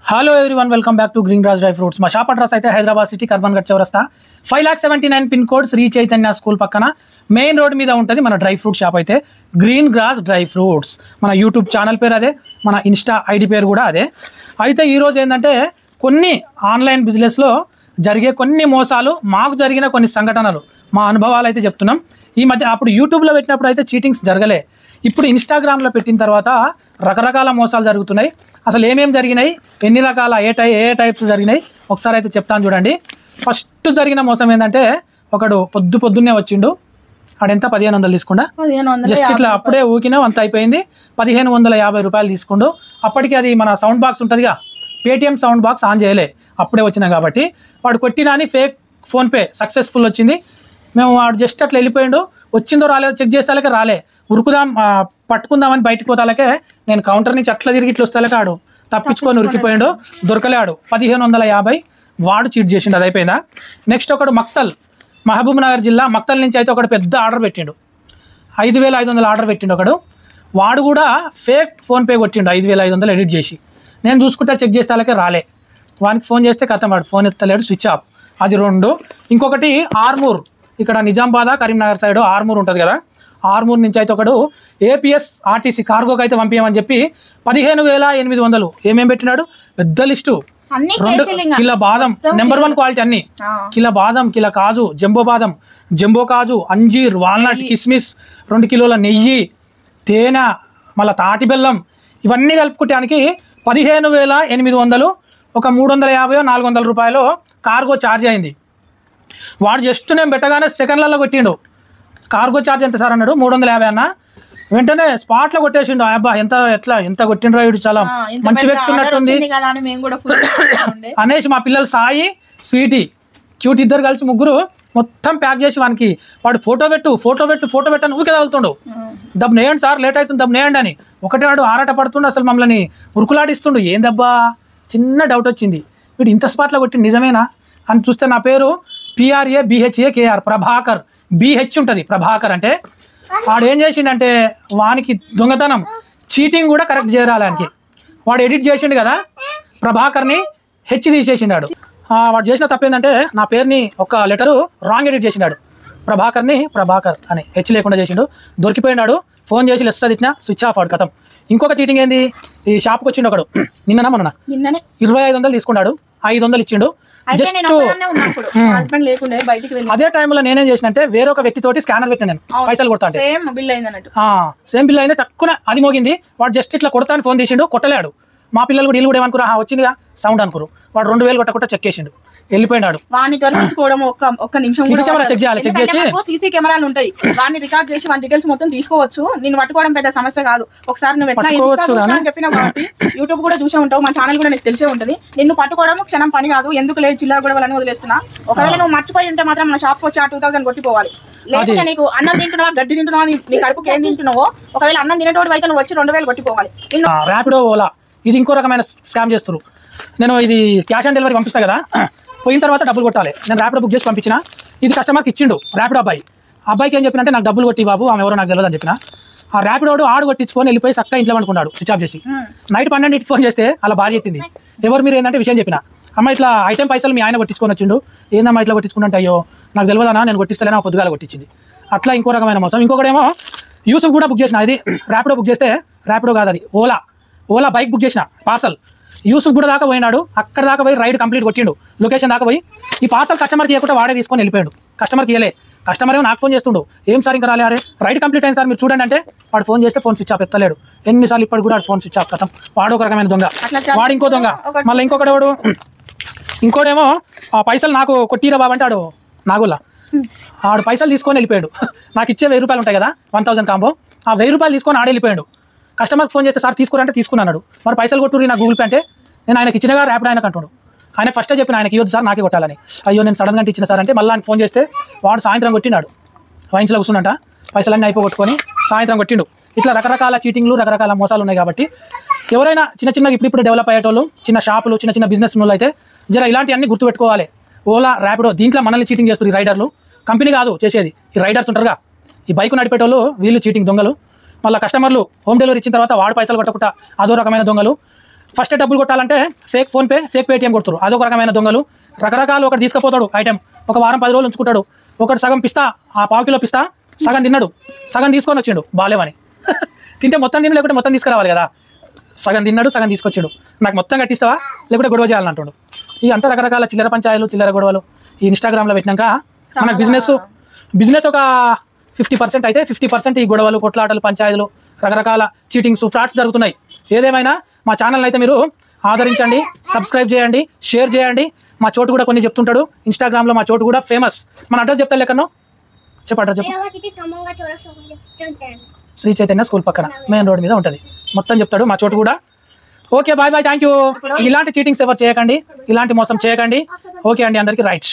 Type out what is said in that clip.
Hello everyone, welcome back to green Raj dry fruits. మా shop address అయితే Hyderabad city Karmanghat చౌరస్తా 5,79,000 pin code, Sri Chaitanya school పక్కన main road మీద ఉంటుంది మన డ్రై ఫ్రూట్ షాప్ అయితే గ్రీన్ గ్రాస్ డ్రై ఫ్రూట్స్. మన యూట్యూబ్ ఛానల్ పేరు అదే, మన ఇన్స్టా ఐడి పేరు కూడా అదే. అయితే ఈరోజు ఏంటంటే కొన్ని ఆన్లైన్ బిజినెస్లో జరిగే కొన్ని మోసాలు, మాకు జరిగిన కొన్ని సంఘటనలు, మా అనుభవాలు అయితే చెప్తున్నాం. ఈ మధ్య అప్పుడు యూట్యూబ్లో పెట్టినప్పుడు అయితే చీటింగ్స్ జరగలే, ఇప్పుడు ఇన్స్టాగ్రామ్లో పెట్టిన తర్వాత రకరకాల మోసాలు జరుగుతున్నాయి. అసలు ఏమేమి జరిగినాయి, ఎన్ని రకాల ఏ టైప్స్ జరిగినాయి ఒకసారి అయితే చెప్తాను చూడండి. ఫస్ట్ జరిగిన మోసం ఏంటంటే, ఒకడు పొద్దున్నే వచ్చిండు. ఆడెంత 1,500 తీసుకుండా, జస్ట్ ఇట్లా అప్పుడే ఊకినా అంత అయిపోయింది. 1,550 రూపాయలు తీసుకుండు. అప్పటికి అది మన సౌండ్ బాక్స్ ఉంటుందిగా, పేటిఎం సౌండ్ బాక్స్ ఆన్ చేయలే, అప్పుడే వచ్చినా కాబట్టి. వాడు కొట్టినా అని ఫేక్ ఫోన్పే సక్సెస్ఫుల్ వచ్చింది. మేము వాడు జస్ట్ అట్లా వెళ్ళిపోయిండు. వచ్చిందో రాలేదో చెక్ చేసేలాకే రాలే, ఉరుకుదాం పట్టుకుందామని బయటకు పోతాలకే నేను కౌంటర్ నుంచి అట్లా తిరిగి ఇట్లా వస్తాలకే ఆడు తప్పించుకొని ఉరికిపోయిండు. దొరకలేడు. 1,550 వాడు చీట్ చేసిండు. అది అయిపోయిందా. నెక్స్ట్ ఒకడు మహబూబ్ నగర్ జిల్లా మక్తల్ నుంచి అయితే ఒకడు పెద్ద ఆర్డర్ పెట్టిండు. 5,500 ఆర్డర్ పెట్టిండు ఒకడు. వాడు కూడా ఫేక్ ఫోన్పే కొట్టిండు. 5,500 ఎడిట్ చేసి నేను చూసుకుంటే చెక్ చేసేలాకే రాలే. వానికి ఫోన్ చేస్తే కథం, వాడు ఫోన్ ఎత్తలేడు, స్విచ్ ఆఫ్. అది 2. ఇంకొకటి ఆర్మూర్, ఇక్కడ నిజామాబాద్ కరీంనగర్ సైడ్ ఆర్మూర్ ఉంటుంది కదా, ఆర్మూర్ నుంచి అయితే ఒకడు ఏపీఎస్ ఆర్టీసీ కార్గోకి అయితే పంపించమని చెప్పి 15,800 ఏమేమి పెట్టినాడు, పెద్ద లిస్టు. 2 కిలో బాదం, నెంబర్ 1 క్వాలిటీ అన్ని, కిలో బాదం, కిలో కాజు, జంబో కాజు, అంజీర్, వాల్నట్, కిస్మిస్, 2 కిలోల నెయ్యి, తేనె, మళ్ళీ తాటి బెల్లం, ఇవన్నీ కలుపుకోవటానికి 15,800, ఒక 350-400 రూపాయలు కార్గో ఛార్జ్ అయింది. వాడు జస్ట్ నేను పెట్టగానే సెకండ్లలో కొట్టిండు. కార్గో ఛార్జ్ ఎంత సార్ అన్నాడు, 350 అన్న. వెంటనే స్పాట్లో కొట్టేసిండు. అబ్బా ఎంత కొట్టిండ్రో, వీడు చాలా మంచి వ్యక్తి ఉన్నట్టుంది అనేసి మా పిల్లలు సాయి, స్వీటీ, క్యూట్ ఇద్దరు కలిసి ముగ్గురు మొత్తం ప్యాక్ చేసి వాడు ఫోటో పెట్టు అని ఊకే తగులుతుండు. దబ్బునేయండి సార్, లేట్ అవుతుంది, దబ్బునేయండి అని. ఒకటే వాడు ఆరాట పడుతుండు, అసలు మమ్మల్ని ఉరుకులాడిస్తుండు. ఏందబ్బా, చిన్న డౌట్ వచ్చింది, వీడు ఇంత స్పాట్లో కొట్టిండు నిజమేనా అని చూస్తే నా పేరు PRABHAKR ప్రభాకర్, BH ఉంటుంది ప్రభాకర్ అంటే. వాడు ఏం చేసిండంటే, వానికి దొంగతనం చీటింగ్ కూడా కరెక్ట్ చేయాలి. ఆయనకి వాడు ఎడిట్ చేసిండు కదా, ప్రభాకర్ని హెచ్ తీసేసిండాడు. వాడు చేసిన తప్పేందంటే, నా పేరుని ఒక లెటరు రాంగ్ ఎడిట్ చేసిండాడు. ప్రభాకర్ అని హెచ్ లేకుండా చేసిండు. దొరికిపోయినాడు. ఫోన్ చేసి లెస్ తిట్టినా స్విచ్ ఆఫ్, వాడు కథం. ఇంకొక చీటింగ్ ఏంది, ఈ షాప్కి వచ్చిండు ఒకడు మొన్న 2,500 తీసుకున్నాడు. 500 ఇచ్చిండు. అదే టైంలో నేనేం చేసిన అంటే, వేరే ఒక వ్యక్తితోటి స్కానర్ పెట్టాను నేను, పైసలు కొడతా అంటే. సేమ్ బిల్ అయింది. టక్కున అది మోగింది. వాడు జస్ట్ ఇట్లా కొడతాను ఫోన్ తీసిండు, కొట్టలేడు. మా పిల్లలు కూడా వీళ్ళు కూడా ఏమనుకురా, వచ్చిందిగా సౌండ్ అనుకోరు. వాడు 2,000 కొట్టకుండా చెక్ చేసిండు, వెళ్ళిపోయినాడు. వాడిని తొలగించుకోవడం ఒక్క నిమిషం చెక్ చేయాలి. చెక్ చేసి సీసీ కెమెరాలు ఉంటాయి, వాడిని రికార్డ్ చేసి వాడి డీటెయిల్స్ మొత్తం తీసుకోవచ్చు. నేను పట్టుకోవడం పెద్ద సమస్య కాదు. ఒకసారి నువ్వు ఎట్లా చెప్పినా కాబట్టి యూట్యూబ్ కూడా చూసే ఉంటావు, మా ఛానల్ కూడా నీకు తెలిసే ఉంటుంది. నిన్ను పట్టుకోవడం క్షణం పని కాదు. ఎందుకు లేదు చిల్లర కూడా వాళ్ళని వదిలేస్తున్నా. ఒకవేళ నువ్వు మర్చిపోయి ఉంటే మాత్రం మన షాప్కి వచ్చి 2,000 కొట్టిపోవాలి. లేకపోతే నీకు అన్నం తింటున్నావా, గడ్డి తింటున్నావా, నీ కడుపుకి ఏం తింటున్నావో, ఒకవేళ అన్నం తినేటోడు అయితే నువ్వు వచ్చి 2,000 కొట్టిపోవాలి. ర్యాపిడో, ఓలా ఇది ఇంకో రకమైన స్కామ్ చేస్తారు. నేను ఇది క్యాష్ ఆన్ డెలివరీ పంపిస్తా కదా, పోయిన తర్వాత డబ్బులు కొట్టాలి. నేను ర్యాపిడో బుక్ చేసి పంపించిన. ఇది కస్టమర్కి ఇచ్చిండు ర్యాపిడో అబ్బాయికి ఏం చెప్పినంటే, నాకు డబ్బులు కొట్టి బాబు, ఆమె ఎవరో నాకు తెలియదు అని చెప్పిన. ఆ ర్యాపిడోడు ఆడు కొట్టించుకొని వెళ్ళిపోయి చక్కగా ఇంట్లో అనుకున్నాడు, స్విచ్ ఆఫ్ చేసి. నైట్ 12కి ఫోన్ చేస్తే అలా బాగా చెప్పింది. ఎవరు మీరు ఏంటంటే విషయం చెప్పిన. అమ్మ ఇట్లా ఐటెం పైసలు మీ ఆయన కొట్టించుకొని వచ్చిండు. ఏందమ్మా ఇట్లా కొట్టించుకుంటే, అయ్యో నాకు తెలియదన్నా, నేను కొట్టిస్తలేనా, పొద్దుగాల కొట్టించింది. అట్లా ఇంకో రకమైన మోసం. ఇంకొకటేమో యూసుఫ్ కూడా బుక్ చేసిన. ఇది ర్యాపిడో బుక్ చేస్తే, ర్యాపిడో కాదు అది ఓలా బైక్ బుక్ చేసిన పార్సల్. యూసుఫ్ కూడా దాకా పోయినాడు. అక్కడ దాకా పోయి రైడ్ కంప్లీట్ కొట్టిండు. లొకేషన్ దాకా పోయి ఈ పార్సల్ కస్టమర్కి ఇవ్వకుండా వాడే తీసుకొని వెళ్ళిపోయాడు. కస్టమర్కి ఇవ్వలే. కస్టమర్ ఏమో నాకు ఫోన్ చేస్తుండు, ఏం సార్ ఇంకా రాలే, అరే రైడ్ కంప్లీట్ అయింది సార్ మీరు చూడండి అంటే, వాడు ఫోన్ చేస్తే ఫోన్ స్విచ్ ఆఫ్ ఎత్తలేడు. ఎన్నిసార్లు ఇప్పుడు కూడా ఫోన్ స్విచ్ ఆఫ్ కథం. వాడు ఒక రకమైన దొంగ, వాడు ఇంకో దొంగ. మళ్ళీ ఇంకోటేమో పైసలు నాకు కొట్టిరా బాబు అంటే, ఆడు పైసలు తీసుకొని వెళ్ళిపోయాడు. నాకు ఇచ్చే 1,000 రూపాయలు ఉంటాయి కదా, 1,000 కాంబో, ఆ 1,000 రూపాయలు తీసుకొని ఆడే వెళ్ళిపోయాడు. కస్టమర్కి ఫోన్ చేస్తే, సార్ తీసుకురంటే తీసుకున్నాడు. మరి పైసలు కొట్టుర్రి నాకు గూగుల్ పే అంటే, నేను ఆయనకి ఇచ్చినగా ర్యాపిడ్ ఆయనకు అంటున్నాడు. ఆయన ఫస్టే చెప్పిన, ఆయనకి ఇవ్వద్దు సార్, నాకే కొట్టాలని. అయ్యో నేను సడన్గా ఇచ్చిన సార్ అంటే, మళ్ళీ ఆయన ఫోన్ చేస్తే వాడు సాయంత్రం కొట్టినాడు. వైన్స్లో కూర్చున్నట పైసలన్నీ అయిపోగొట్టుకొని సాయంత్రం కొట్టిండు. ఇట్లా రకరకాల చీటింగ్లు, రకరకాల మోసాలు ఉన్నాయి. కాబట్టి ఎవరైనా చిన్న ఇప్పుడు డెవలప్ అయ్యేటోళ్ళు, చిన్న షాపులు, చిన్న బిజినెస్ వాళ్ళు అయితే జర ఇలాంటివన్నీ గుర్తుపెట్టుకోవాలి. ఓలా, ర్యాపిడో దీంట్లో మనల్ని చీటింగ్ చేస్తారు ఈ రైడర్లు. కంపెనీ కాదు చేసేది, ఈ రైడర్స్ ఉంటారుగా, ఈ బైక్ నడిపేటోళ్ళు, వీళ్ళు చీటింగ్ దొంగలు. మళ్ళీ కస్టమర్లు హోమ్ డెలివరీ ఇచ్చిన తర్వాత వాడు పైసలు కొట్టకుండా అదో రకమైన దొంగలు. ఫస్ట్ డబ్బులు కొట్టాలంటే ఫేక్ ఫోన్పే ఫేక్ పేటిఎం కొడుతారు, అదొక రకమైన దొంగలు. రకరకాలు ఒకటి తీసుకుపోతాడు ఐటెం, ఒక వారం 10 రోజులు ఉంచుకుంటాడు. ఒకటి సగం పిస్తా, ఆ 1/2 కిలో పిస్తా సగం తిన్నాడు, సగం తీసుకొని వచ్చిండు బాలేవని. తింటే మొత్తం తిని లేకుంటే మొత్తం తీసుకురావాలి కదా, సగం తిన్నాడు సగం తీసుకొచ్చాడు. నాకు మొత్తం కట్టిస్తావా లేకుంటే గొడవ చేయాలంటాడు. ఈ అంతా రకరకాల చిల్లర పంచాయలు చిల్లర గొడవలు ఈ ఇన్స్టాగ్రామ్లో పెట్టినాక మనకు బిజినెస్ ఒక 50% అయితే 50% ఈ గొడవలు కొట్లాటలు పంచాయతీలు రకరకాల చీటింగ్స్ ఫ్రాడ్స్ జరుగుతున్నాయి. ఏదేమైనా మా ఛానల్ అయితే మీరు ఆదరించండి, సబ్స్క్రైబ్ చేయండి, షేర్ చేయండి. మా చోటు కూడా కొన్ని చెప్తుంటాడు ఇన్స్టాగ్రామ్లో, మా చోటు కూడా ఫేమస్. మన అడ్రస్ చెప్తా లేకన్నా చెప్పు, అడ్రస్ చెప్పు. శ్రీ చైతన్య స్కూల్ పక్కన మెయిన్ రోడ్ మీద ఉంటుంది, మొత్తం చెప్తాడు మా చోటు కూడా. Okay bye bye, thank you. ఇలాంటి చీటింగ్స్ ఎవరు చేయకండి, ఇలాంటి మోసం చేయకండి. ఓకే అండి, అందరికీ రైట్.